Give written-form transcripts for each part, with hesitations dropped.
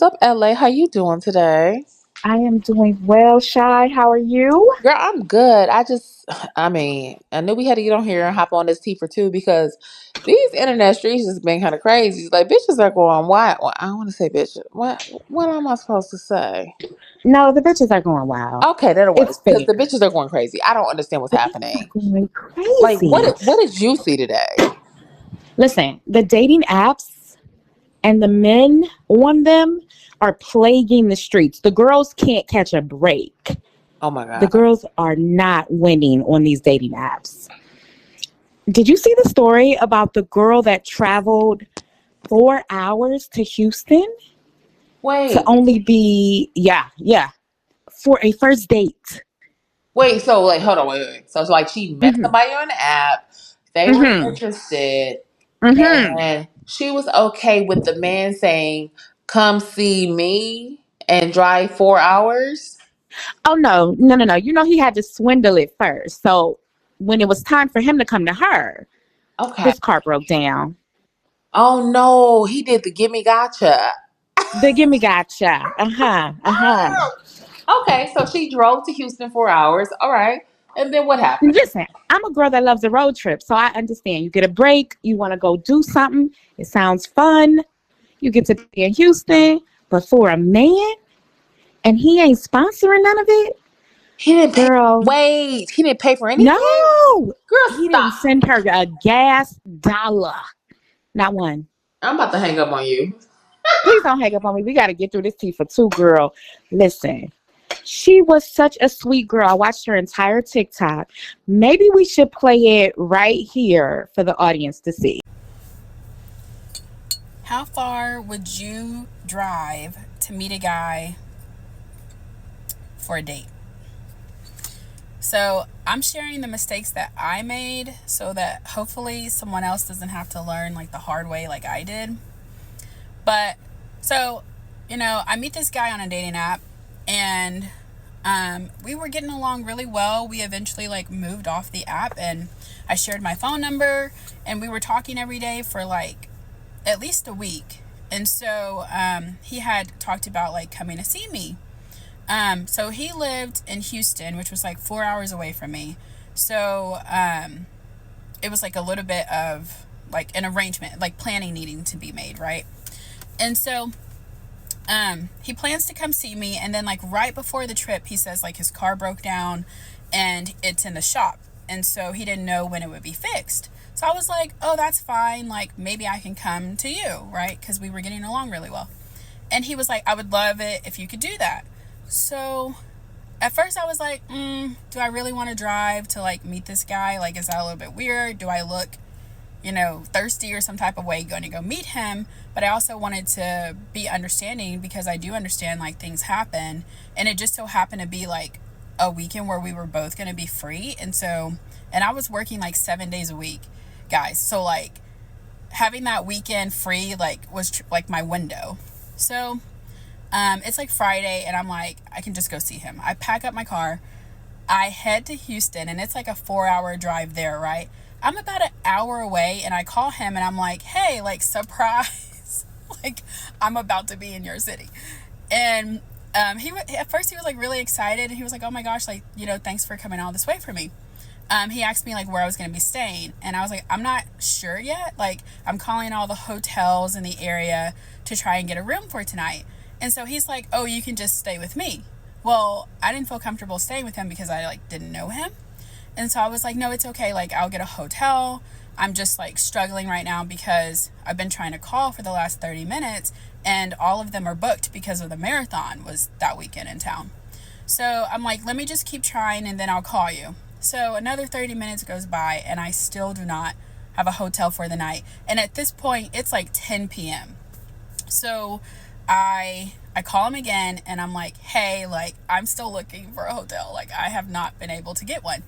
What's up, LA? How you doing today? I am doing well, Shy. How are you? Girl, I'm good. I knew we had to get on here and hop on this T for two because these internet streets just been kind of crazy. Like bitches are going wild. Well, I don't want to say bitches. What am I supposed to say? No, the bitches are going wild. Okay, that'll work It's because the fair. bitches are going crazy. I don't understand what's The bitches are happening. going Like, crazy. what did you see today? Listen, the dating apps and the men on them are plaguing the streets. The girls can't catch a break. Oh my The god. girls are not winning on these dating apps. Did you see the story about the girl that traveled 4 hours to Houston to Wait, only be, yeah, for a first date? wait. So like, hold on, wait. So it's like she met Mm-hmm. somebody on the app. They were Mm-hmm. interested. Mm-hmm. And she was okay with the man saying, "Come see me and drive 4 hours." Oh no. You know he had to swindle it first. So when it was time for him to come to her, Okay. his car broke down. Oh no, he did the gimme gotcha. The gimme gotcha. Uh-huh. Uh-huh. Okay, so she drove to Houston 4 hours. All right. And then what happened? Listen, I'm a girl that loves a road trip, so I understand. You get a break, you want to go do something. It sounds fun. You get to be in Houston, but for a man and he ain't sponsoring none of it, He didn't pay. girl, Wait, he didn't pay for anything? no. Girl, He didn't stop. send her a gas dollar. Not one. I'm about to hang up on you. Please don't hang up on me. We got to get through this tea for two, girl. Listen, she was such a sweet girl. I watched her entire TikTok. Maybe we should play it right here for the audience to see. How far would you drive to meet a guy for a date? So I'm sharing the mistakes that I made so that hopefully someone else doesn't have to learn like the hard way like I did. But so, I meet this guy on a dating app and we were getting along really well. We eventually like moved off the app and I shared my phone number and we were talking every day for like at least a week. And so he had talked about like coming to see me. So he lived in Houston, which was like 4 hours away from me. So it was like a little bit of like an arrangement, like planning needing to be made, right? And so he plans to come see me, and then like right before the trip he says like his car broke down and it's in the shop, and so he didn't know when it would be fixed. So I was like, oh, that's fine, like maybe I can come to you, right? Because we were getting along really well. And he was like, I would love it if you could do that. So at first I was like, do I really want to drive to like meet this guy? Like, is that a little bit weird? Do I look thirsty or some type of way going to go meet him? But I also wanted to be understanding because I do understand like things happen. And it just so happened to be like a weekend where we were both going to be free. And I was working like 7 days a week, guys. So like having that weekend free like was like my window. So it's like Friday and I'm like, I can just go see him. I pack up my car. I head to Houston and it's like a 4 hour drive there, right? I'm about an hour away and I call him and I'm like, hey, like surprise, like I'm about to be in your city. And at first he was like really excited and he was like, oh my gosh, like, thanks for coming all this way for me. He asked me like where I was going to be staying and I was like, I'm not sure yet. Like I'm calling all the hotels in the area to try and get a room for tonight. And so he's like, oh, you can just stay with me. Well, I didn't feel comfortable staying with him because I like didn't know him. And so I was like, no, it's okay. Like, I'll get a hotel. I'm just like struggling right now because I've been trying to call for the last 30 minutes and all of them are booked because of the marathon was that weekend in town. So I'm like, let me just keep trying and then I'll call you. So another 30 minutes goes by and I still do not have a hotel for the night. And at this point, it's like 10 p.m. So I call him again and I'm like, hey, like I'm still looking for a hotel. Like I have not been able to get one.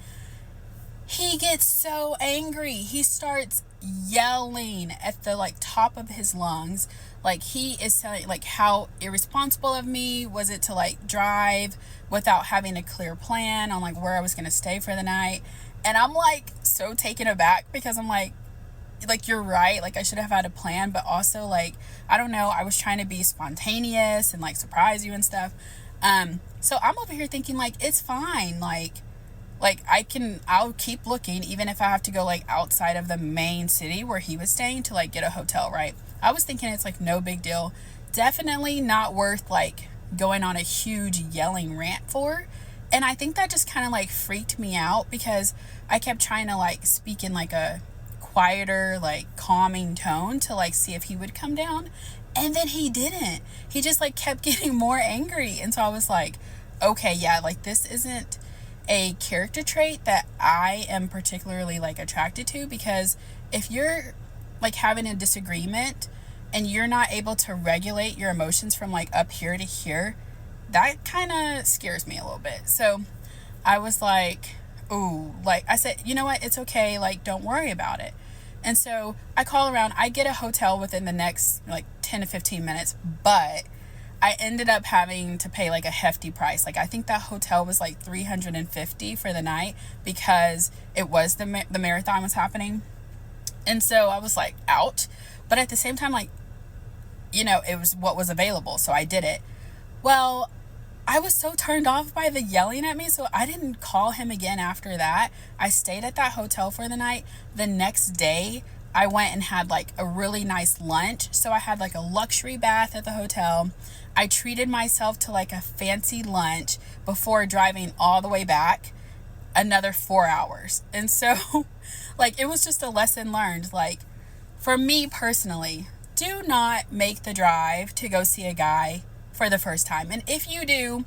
He gets so angry. He starts yelling at the like top of his lungs. Like he is telling like how irresponsible of me was it to like drive without having a clear plan on like where I was going to stay for the night. And I'm like so taken aback because I'm like, like you're right, like I should have had a plan, but also like I don't know, I was trying to be spontaneous and like surprise you and stuff. So I'm over here thinking like it's fine, like I'll keep looking even if I have to go like outside of the main city where he was staying to like get a hotel, right? I was thinking it's like no big deal, definitely not worth like going on a huge yelling rant for. And I think that just kind of like freaked me out because I kept trying to like speak in like a quieter, like calming tone to like see if he would come down. And then he didn't. He just like kept getting more angry. And so I was like, okay, yeah, like this isn't a character trait that I am particularly like attracted to, because if you're like having a disagreement and you're not able to regulate your emotions from like up here to here, that kind of scares me a little bit. So I was like, ooh, like I said, you know what? It's okay. Like, don't worry about it. And so I call around, I get a hotel within the next like 10 to 15 minutes, but I ended up having to pay like a hefty price. Like I think that hotel was like 350 for the night because it was the marathon was happening. And so I was like, ouch. But at the same time, like, you know, it was what was available. So I did it. Well, I was so turned off by the yelling at me, so I didn't call him again after that. I stayed at that hotel for the night. The next day, I went and had like a really nice lunch. So I had like a luxury bath at the hotel. I treated myself to like a fancy lunch before driving all the way back another 4 hours. And so, like, it was just a lesson learned. Like, for me personally, do not make the drive to go see a guy for the first time. And if you do,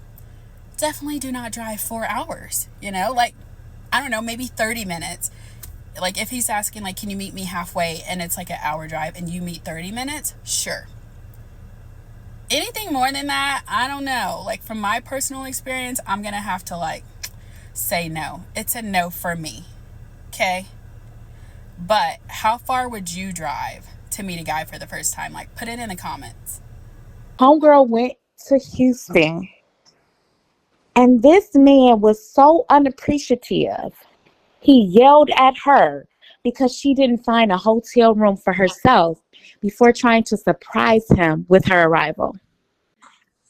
definitely do not drive 4 hours, you know, like, I don't know, maybe 30 minutes. Like if he's asking like, can you meet me halfway, and it's like an hour drive and you meet 30 minutes, sure. Anything more than that, I don't know. Like from my personal experience, I'm gonna have to like say no. It's a no for me. Okay. But how far would you drive to meet a guy for the first time? Like put it in the comments. Homegirl went to Houston, and this man was so unappreciative. He yelled at her because she didn't find a hotel room for herself before trying to surprise him with her arrival.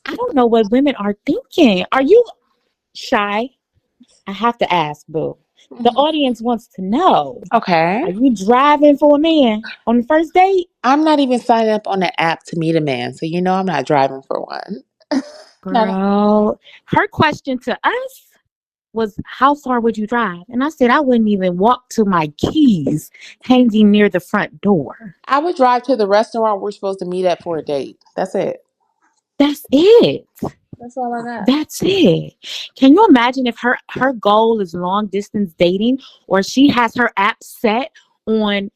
I don't know what women are thinking. Are you shy? I have to ask, boo. The audience wants to know. Okay. Are you driving for a man on the first date? I'm not even signing up on the app to meet a man, so you know I'm not driving for one. Not. Girl, her question to us was, how far would you drive? And I said, I wouldn't even walk to my keys hanging near the front door. I would drive to the restaurant we're supposed to meet at for a date. That's it. That's it. That's all I got. That's it. Can you imagine if her goal is long distance dating, or she has her app set on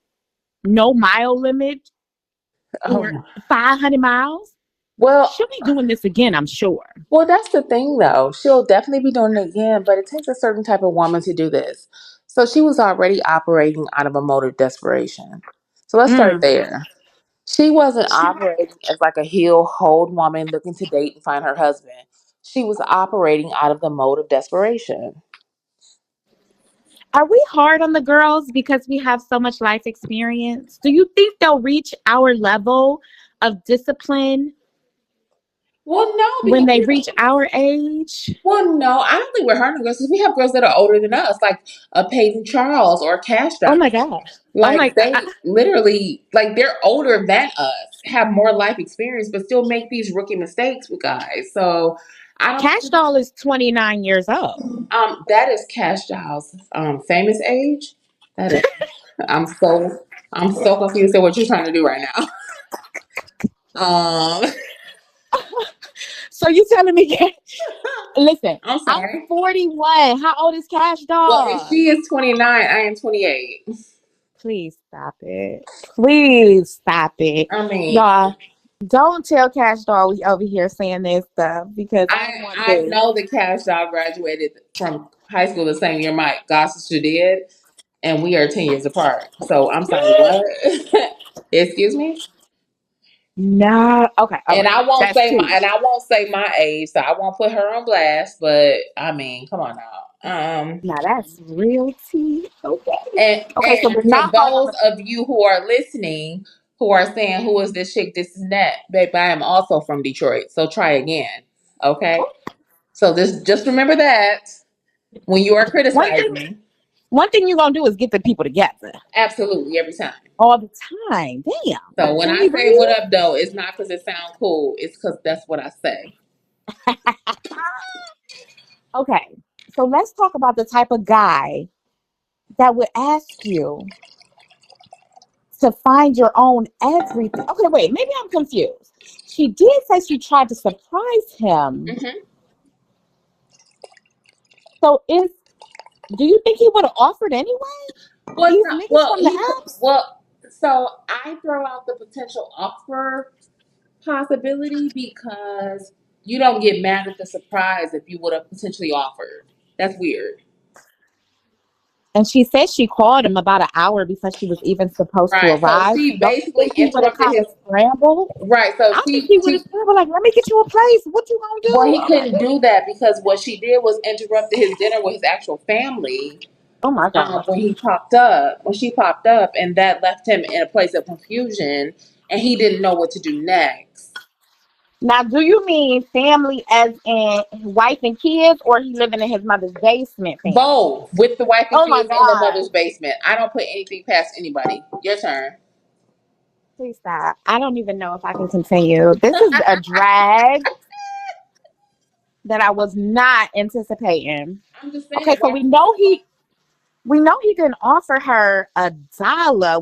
no mile limit or Oh, 500 miles? well, She'll be doing this again, I'm sure. well, that's the thing, though. She'll definitely be doing it again, but it takes a certain type of woman to do this. So she was already operating out of a mode of desperation. So let's start Mm. there. She wasn't operating as like a heel hold woman looking to date and find her husband. She was operating out of the mode of desperation. Are we hard on the girls because we have so much life experience? Do you think they'll reach our level of discipline Well, no, when because they we reach don't. our age? Well, no, I don't think we're hurting girls because we have girls that are older than us, like a Peyton Charles or a Cash Oh Doll. my God. Oh my Like they literally, like they're older than us, have more life experience, but still make these rookie mistakes with guys. So I don't Cash think Doll is 29 years old. that is Cash Dolls famous age. That is. I'm so I'm so confused at what you're trying to do right now. Um, So you telling me, listen, I'm I'm sorry. 41. How old is Cash Well, if Doll? she is 29, I am 28. Please stop it. Please stop it. I mean, Y'all, don't tell Cash Doll we over here saying this stuff because I I don't want I this. know the Cash Doll graduated from high school the same year my god sister did, and we are 10 years apart. So I'm sorry, what? Excuse me? No. Okay. All And right. I won't That's say my two. age, so I won't put her on blast. But I mean, come on now. Um, Now that's real tea. Okay. and Okay, so and we're for not hard on those the. of you who are listening, who are saying, "Who is this chick? This is that," babe. I am also from Detroit, so try again. Okay. So this, just remember that when you are One thing, criticizing, one thing you're gonna do is get the people together absolutely every time. all the time. Damn. So when I Okay, say what real. up, though, it's not because it sounds cool. It's because that's what I say. Okay, so let's talk about the type of guy that would ask you to find your own everything. Okay, wait, maybe I'm confused. She did say she tried to surprise him. Hmm. So is do you think he would have offered anyway? Well, These no, niggas from the apps? well. So I throw out the potential offer possibility because you don't get mad at the surprise if you would have potentially offered. That's weird, And she said she called him about an hour before she was even supposed to right? So arrive. So she don't you basically think he would have interrupted kind his of scrambled? right. So I think he would have scrambled like, let me get you a place. What you gonna do? well, he Oh my couldn't god. do that because what she did was interrupted his dinner with his actual family Oh my god. when he popped up, when she popped up, and that left him in a place of confusion, and he didn't know what to do next. Now, do you mean family as in wife and kids, or he living in his mother's basement family? Both with the wife and Oh my kids in the god. mother's basement. I don't put anything past anybody. Your turn. Please stop. I don't even know if I can continue. This is a drag that I was not anticipating. I'm just Okay, saying. so Why? we know he didn't offer her $1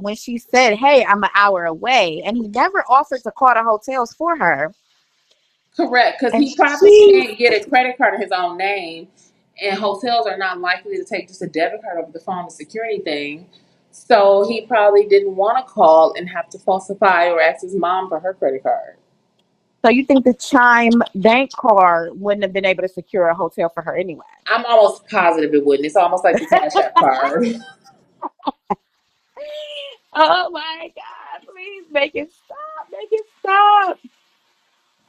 when she said, "Hey, I'm an hour away," and he never offered to call the hotels for her. Correct, because And he probably she, can't get a credit card in his own name, and hotels are not likely to take just a debit card over the phone to secure anything. So he probably didn't want to call and have to falsify or ask his mom for her credit card. so you think the Chime bank card wouldn't have been able to secure a hotel for her anyway? I'm almost positive it wouldn't. It's almost like the Cash App card. Oh my God! Please make it stop! Make it stop!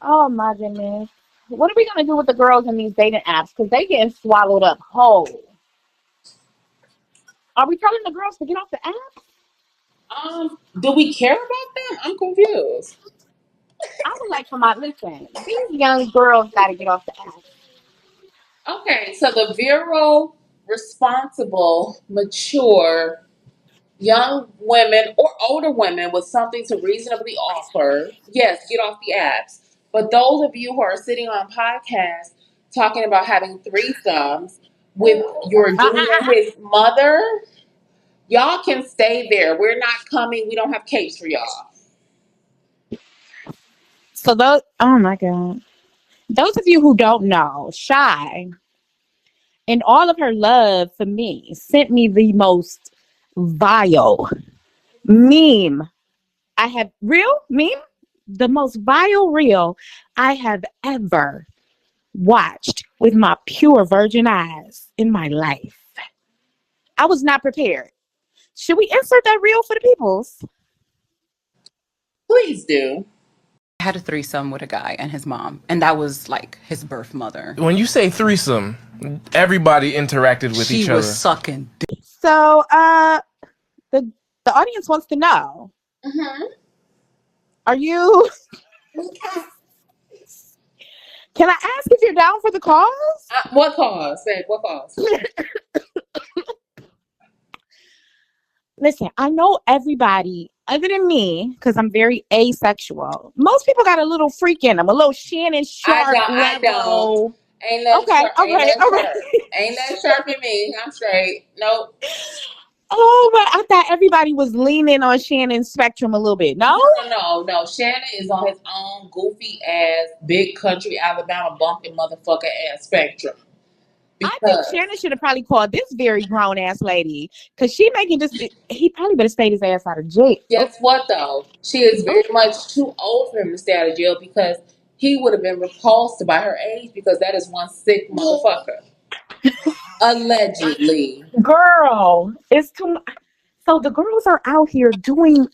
Oh my goodness! What are we gonna do with the girls in these dating apps? Because they getting swallowed up whole. Are we telling the girls to get off the app? Do we care about them? I'm confused. I would like for my listen. These young girls got to get off the app. Okay, so the virile, responsible, mature young women or older women with something to reasonably offer, yes, get off the apps. But those of you who are sitting on podcasts talking about having threesomes with your Uh, uh, junior uh. his mother, y'all can stay there. We're not coming. We don't have capes for y'all. So those, oh my God. Those of you who don't know, Shy, in all of her love for me, sent me the most vile meme I have, real meme, the most vile reel I have ever watched with my pure virgin eyes in my life. I was not prepared. Should we insert that reel for the peoples? Please do. Had a threesome with a guy and his mom, and that was like his birth mother. When you say threesome, everybody interacted with She each was other. sucking dick. So, the the audience wants to know: Hmm. are you? Can I ask if you're down for the cause? What cause? Say what cause? Listen, I know everybody, other than me, because I'm very asexual. Most people got a little freak in them, a little Shannon I Sharp don't. I don't. level. Ain't nothing Okay, sharp. all Ain't right, nothing all right. sharp. Ain't nothing sharp in me. I'm straight. Nope. Oh, but I thought everybody was leaning on Shannon's spectrum a little bit. No, No. Shannon is on his own goofy ass, big country Alabama bumpkin motherfucker ass spectrum. I think Because Shannon should have probably called this very grown ass lady because she making just. He probably better stay his ass out of jail. Oh, guess what though? She is oh. very much too old for him to stay out of jail because he would have been repulsed by her age because that is one sick motherfucker. Allegedly. Girl, it's too. So the girls are out here doing.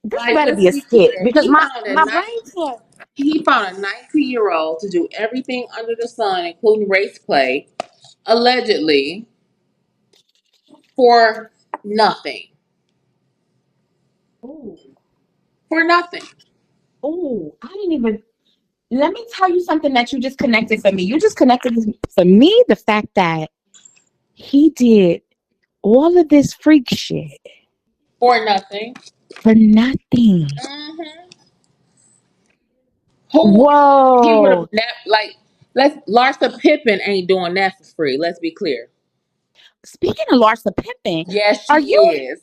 This Like, better let's be a be skit clear. because my brain can't. He found a 19-year-old to do everything under the sun, including race play. allegedly for nothing. Ooh. For nothing. Ooh, I didn't even. Let me tell you something that you just connected for me. You just connected for me the fact that he did all of this freak shit For nothing. for nothing. Hmm. Who he would have Whoa. like? Let's Larsa Pippen ain't doing that for free. Let's be clear. Speaking of Larsa Pippen, Yes, she are you? is.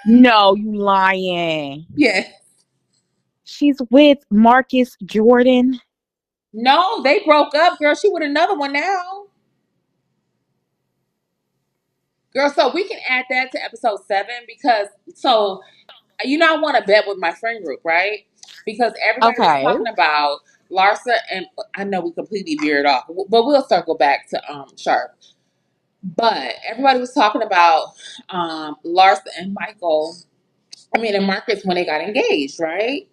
No, you lying. Yes. She's with Marcus Jordan. No, they broke up, girl. She with another one now. Girl, so we can add that to episode 7 because I want to bet with my friend group, right? Because everybody was Okay. talking about Larsa and I know we completely veered off, but we'll circle back to Sharp. But everybody was talking about Larsa and Michael. I mean, and Marcus when they got engaged, right?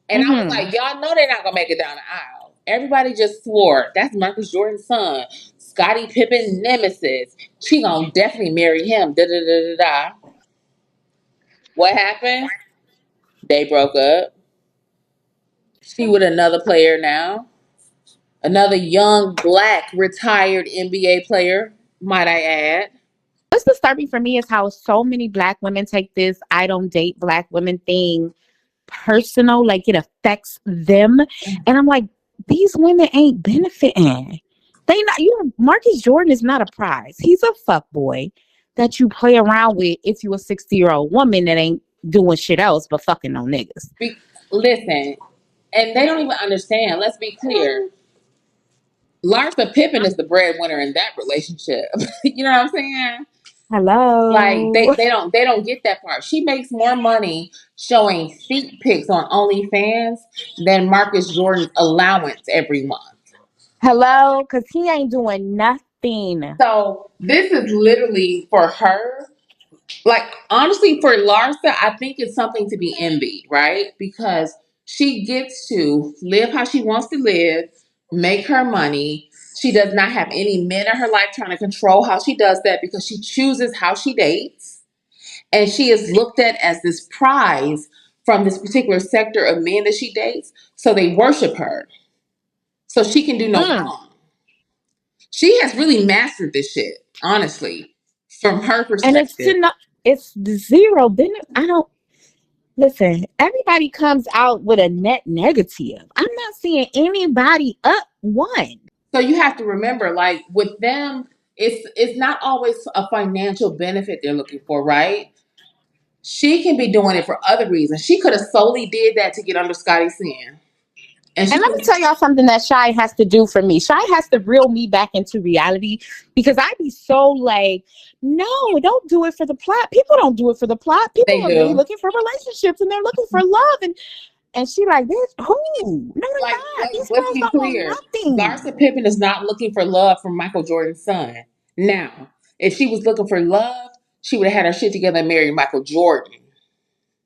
And I was Mm-hmm. like, y'all know they're not gonna make it down the aisle. Everybody just swore that's Marcus Jordan's son, Scottie Pippen's nemesis. She gonna definitely marry him. Da da da da da. What happened? They broke up. She with another player now, another young black retired NBA player. Might I add? What's disturbing for me is how so many black women take this "I don't date black women" thing personal, like it affects them. And I'm like, these women ain't benefiting. They not you. Marcus Jordan is not a prize. He's a fuck boy that you play around with if you a 60-year-old woman that ain't doing shit else but fucking no niggas. Be- Listen, and they don't even understand. Let's be clear. Larsa Pippen is the breadwinner in that relationship. You know what I'm saying? Like Hello. they don't get that part. She makes more money showing feet pics on OnlyFans than Marcus Jordan's allowance every month. Hello, because he ain't doing nothing. So this is literally for her. Like honestly, for Larsa, I think it's something to be envied, right? Because she gets to live how she wants to live, make her money. She does not have any men in her life trying to control how she does that because she chooses how she dates. And she is looked at as this prize from this particular sector of men that she dates. So they worship her. So she can do no Mm. wrong. She has really mastered this shit, honestly, from her And it's perspective. to not. It's zero. I don't. Listen, everybody comes out with a net negative. I'm not seeing anybody up one. So you have to remember, like with them, it's not always a financial benefit they're looking for, right? She can be doing it for other reasons. She could have solely did that to get under Scotty's skin. And And she let me could tell y'all something that Shy has to do for me. Shy has to reel me back into reality because I be so like, no, don't do it for the plot. People don't do it for the plot. People they are really do. looking for relationships and they're looking for love. And she like, bitch, who? No, they're Like, not. These let's girls be don't want clear. nothing. Larsa Pippen is not looking for love from Michael Jordan's son. Now, if she was looking for love, she would have had her shit together and married Michael Jordan.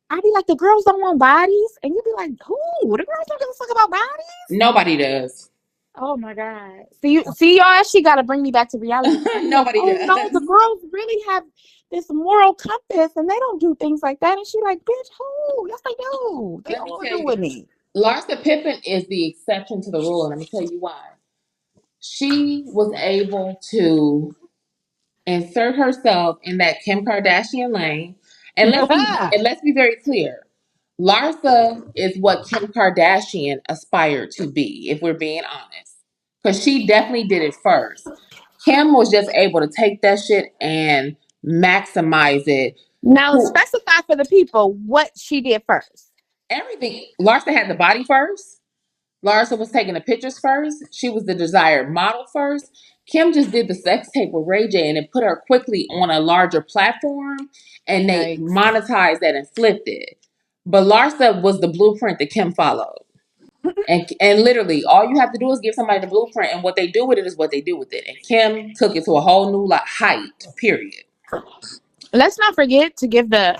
I be like, the girls don't want bodies. And you be like, who? The girls don't give a fuck about bodies? Nobody does. Oh my God. See y'all, she gotta bring me back to reality because I be like, Nobody oh no, the does. girls really have this moral compass and they don't do things like that. And she like, bitch, who? Yes, they do. They Let me all tell you, doing it. Larsa Pippen is the exception to the rule, and let me tell you why. She was able to insert herself in that Kim Kardashian lane. And let's be very clear. Larsa is what Kim Kardashian aspired to be, if we're being honest. Because she definitely did it first. Kim was just able to take that shit and maximize it. Now specify for the people what she did first. Everything. Larsa had the body first. Larsa was taking the pictures first. She was the desired model first. Kim just did the sex tape with Ray J and it put her quickly on a larger platform and they Yikes. monetized that and flipped it. But Larsa was the blueprint that Kim followed. And literally all you have to do is give somebody the blueprint and what they do with it is what they do with it. And Kim took it to a whole new height, period. Let's not forget to give the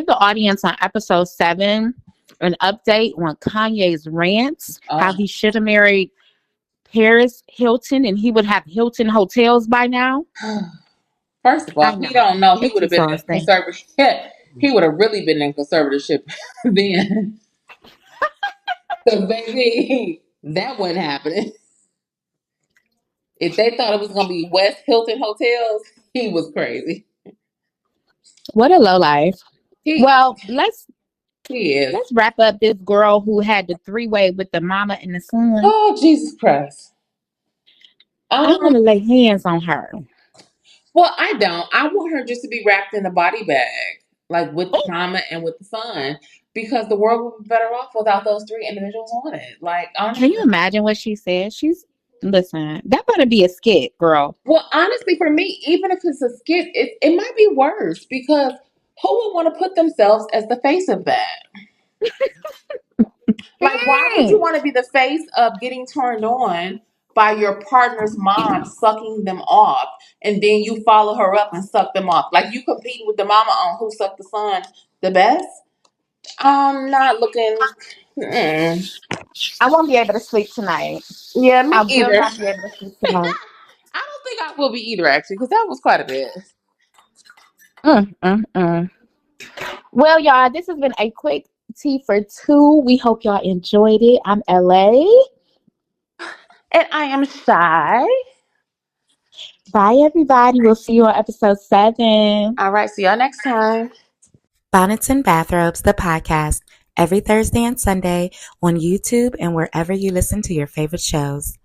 audience on episode 7 an update on Kanye's rants, how Um, he should have married Paris Hilton, and he would have Hilton hotels by now. First of I all, he know. don't know he It's would have been in exhausting. conservative. He would have really been in conservatorship then. Because baby, that wasn't happening. If they thought it was gonna be West Hilton hotels, he was crazy. What a low life. He Well, he is. let's wrap up this girl who had the three-way with the mama and the son. Oh Jesus Christ. I Um. want to lay hands on her. Well, I don't. I want her just to be wrapped in a body bag, like with the Oh, mama and with the son, because the world would be better off without those three individuals on it. Like can you honestly. imagine what she said? Listen, that better be a skit, girl. Well, honestly, for me, even if it's a skit, it might be worse because who would want to put themselves as the face of that? Like, why would you Mm. want to be the face of getting turned on by your partner's mom sucking them off, and then you follow her up and suck them off? Like, you compete with the mama on who sucked the son the best? I'm not looking. Mm. I won't be able to sleep tonight. Yeah, me I will either. not be able to sleep tonight. I don't think I will be either, actually, because that was quite a bit. Mm, mm, mm. Well, y'all, this has been a quick tea for two. We hope y'all enjoyed it. I'm LA. And I am shy. Bye, everybody. We'll see you on episode 7. All right, see y'all next time. Bonnets and Bathrobes, the podcast, every Thursday and Sunday on YouTube and wherever you listen to your favorite shows.